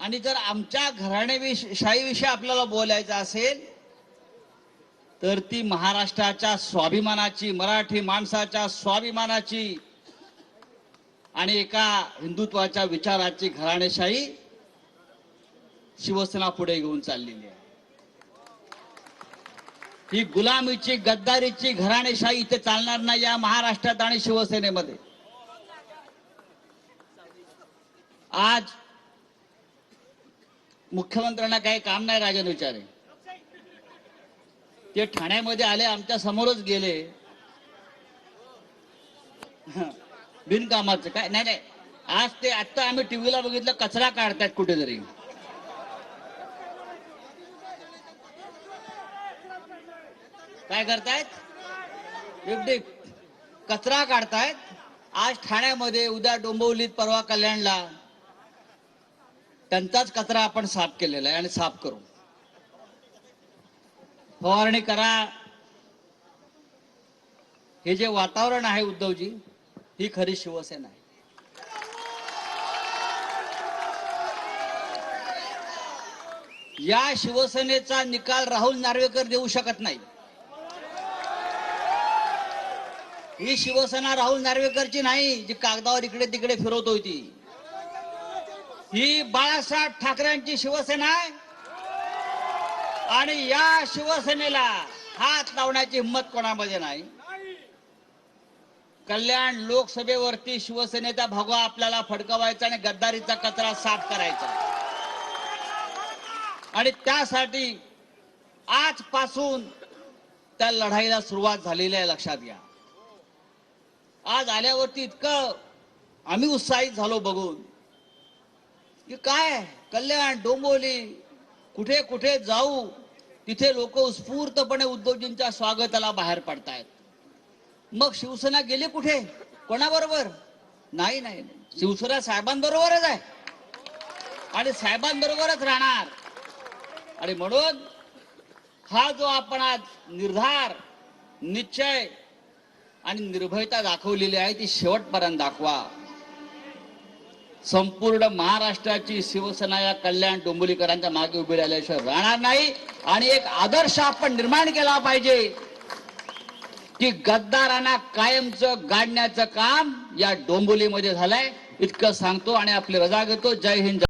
आणि जर आमच्या घराणेशाहीविषयी आपल्याला बोलायचं असेल तर ती महाराष्ट्राच्या स्वाभिमानाची, मराठी माणसाच्या स्वाभिमानाची आणि एका हिंदुत्वाच्या विचाराची घराणेशाही शिवसेना पुढे घेऊन चाललेली आहे. ही गुलामीची, गद्दारीची घराणेशाही इथे चालणार नाही या महाराष्ट्रात आणि शिवसेनेमध्ये. आज मुख्यमंत्र्यांना काही काम नाही राजन विचारे, ते ठाण्यामध्ये आले, आमच्या समोरच गेले. बिनकामाचं काय नाही. आज ते आता आम्ही टीव्हीला बघितलं, कचरा काढतायत कुठेतरी. काय करतायत? एवढे कचरा काढतायत. आज ठाण्यामध्ये, उद्या डोंबिवलीत, परवा कल्याणला त्यांचाच कचरा आपण साफ केलेला आहे आणि साफ करू. फवारणी करा. हे जे वातावरण आहे उद्धवजी, ही खरी शिवसेना आहे. या शिवसेनेचा निकाल राहुल नार्वेकर देऊ शकत नाही. ही शिवसेना राहुल नार्वेकरची नाही जी कागदावर इकडे तिकडे फिरवतोय ती. ही बाळासाहेब ठाकरेंची शिवसेना आहे आणि या शिवसेनेला हात लावण्याची हिंमत कोणामध्ये नाही. कल्याण लोकसभेवरती शिवसेनेचा भगवा आपल्याला फडकवायचा आणि गद्दारीचा कचरा साफ करायचा. आणि त्यासाठी आजपासून त्या लढाईला सुरुवात झालेली आहे, लक्षात घ्या. आज आल्यावरती इतकं आम्ही उत्साहित झालो बघून की काय, कल्याण, डोंबिवली, कुठे कुठे जाऊ तिथे लोक उत्स्फूर्तपणे उद्धवजींच्या स्वागताला बाहेर पडतायत. मग शिवसेना गेली कुठे? कोणाबरोबर? नाही नाही, शिवसेना साहेबांबरोबरच आहे आणि साहेबांबरोबरच राहणार. आणि म्हणून हा जो आपण आज निर्धार, निश्चय आणि निर्भयता दाखवलेली आहे ती शेवटपर्यंत दाखवा. संपूर्ण महाराष्ट्राची शिवसेना या कल्याण डोंबिवलीकरांच्या मागे उभी राहिल्याशिवाय राहणार नाही. आणि एक आदर्श आपण निर्माण केला पाहिजे की गद्दारांना कायमचं गाडण्याचं काम या डोंबिवलीमध्ये झालंय. इतकं सांगतो आणि आपली रजा घेतो. जय हिंद.